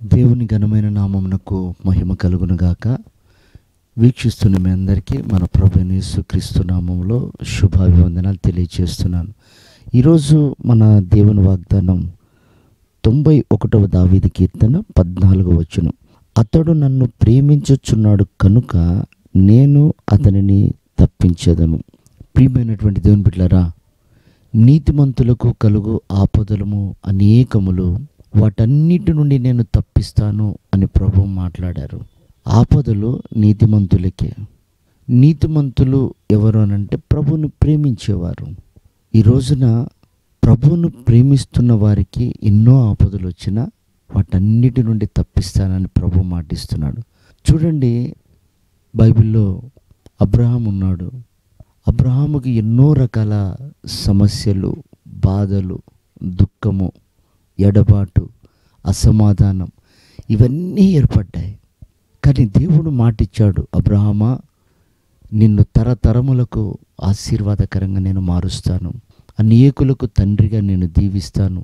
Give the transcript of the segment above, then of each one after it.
దేవుని ఘనమైన నామమునకు మహిమ కలుగునుగాక. వీక్షిస్తున్న మీ అందరికీ మన ప్రభువైన యేసుక్రీస్తు నామములో శుభాభివందనాలు తెలియజేస్తున్నాను. ఈరోజు మన దేవుని వాగ్దానం 91వ దావీదు కీర్తన 14వ వచనం. అతడు నన్ను ప్రేమించుచున్నాడు కనుక నేను అతనిని తప్పించెదను. ప్రియమైనటువంటి దేవుని బిడ్డలారా, నీతిమంతులకు కలుగు ఆపదలము అనేకములు, వాటన్నిటి నుండి నేను తప్పిస్తాను అని ప్రభువు మాట్లాడారు. ఆపదలు నీతిమంతులకే. నీతిమంతులు ఎవరు అనంటే ప్రభువును ప్రేమించేవారు. ఈ రోజున ప్రభువును ప్రేమిస్తున్న వారికి ఎన్నో ఆపదలు వచ్చినా వాటన్నిటి నుండి తప్పిస్తానని ప్రభువు మాటిస్తున్నాడు. చూడండి, బైబిల్లో అబ్రహాం ఉన్నాడు. అబ్రహాముకి ఎన్నో రకాల సమస్యలు, బాధలు, దుఃఖము, ఎడబాటు, అసమాధానం ఇవన్నీ ఏర్పడ్డాయి. కానీ దేవుడు మాటిచ్చాడు, అబ్రహామా, నిన్ను తరతరములకు ఆశీర్వాదకరంగా నేను మారుస్తాను, అనేకులకు తండ్రిగా నేను దీవిస్తాను,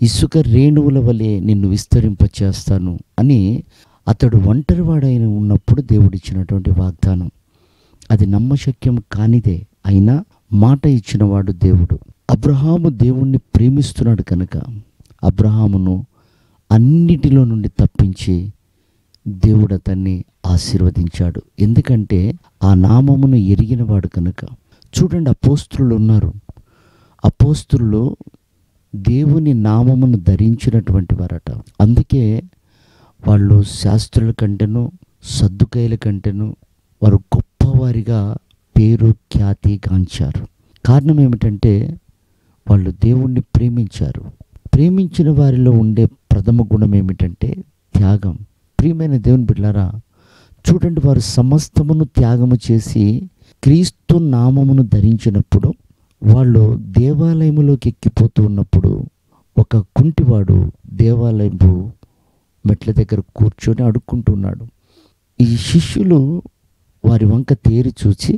ఇసుక రేణువుల వలె నిన్ను విస్తరింపచేస్తాను అని అతడు ఒంటరివాడైన ఉన్నప్పుడు దేవుడిచ్చినటువంటి వాగ్దానం. అది నమ్మశక్యం కానిదే, అయినా మాట ఇచ్చినవాడు దేవుడు. అబ్రహాము దేవుణ్ణి ప్రేమిస్తున్నాడు కనుక అబ్రహామును అన్నిటిలో నుండి తప్పించి దేవుడు అతన్ని ఆశీర్వదించాడు. ఎందుకంటే ఆ నామమును ఎరిగినవాడు కనుక. చూడండి, అపోస్తులు ఉన్నారు. అపోస్తులు దేవుని నామమును ధరించినటువంటి వారట. అందుకే వాళ్ళు శాస్త్రుల కంటేను సద్దుకైల కంటేను వారు గొప్పవారిగా పేరు ఖ్యాతి గాంచారు. కారణం ఏమిటంటే వాళ్ళు దేవుణ్ణి ప్రేమించారు. ప్రేమించిన వారిలో ఉండే ప్రథమ గుణం ఏమిటంటే త్యాగం. ప్రియమైన దేవుని బిడ్డలారా, చూడండి, వారు సమస్తమును త్యాగము చేసి క్రీస్తు నామమును ధరించినప్పుడు, వాళ్ళు దేవాలయములోకి ఎక్కిపోతూ ఉన్నప్పుడు ఒక కుంటివాడు దేవాలయము మెట్ల దగ్గర కూర్చొని అడుక్కుంటున్నాడు. ఈ శిష్యులు వారి వంక తేరి చూచి,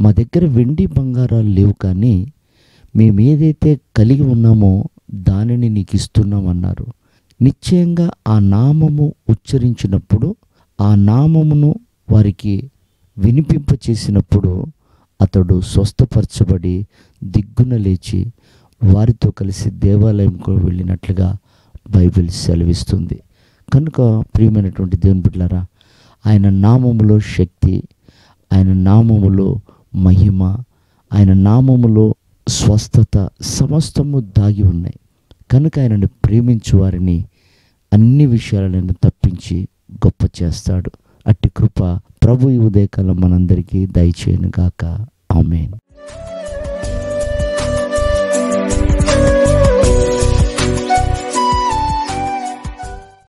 మా దగ్గర వెండి బంగారాలు లేవు, కానీ మేమేదైతే కలిగి ఉన్నామో దానిని నీకు ఇస్తున్నామన్నారు. నిశ్చయంగా ఆ నామము ఉచ్చరించినప్పుడు, ఆ నామమును వారికి వినిపింపచేసినప్పుడు అతడు స్వస్థపరచబడి దిగ్గున లేచి వారితో కలిసి దేవాలయంకు వెళ్ళినట్లుగా బైబిల్ సెలవిస్తుంది. కనుక ప్రియమైనటువంటి దేవుని బిడ్డలారా, ఆయన నామములో శక్తి, ఆయన నామములో మహిమ, ఆయన నామములో స్వస్థత సమస్తము దాగి ఉన్నాయి. కనుక ఆయనను ప్రేమించు వారిని అన్ని విషయాలను తప్పించి గొప్ప చేస్తాడు. అట్టి కృప ప్రభు ఈ ఉదయకాలం మనందరికీ దయచేయును గాక. ఆమేన్.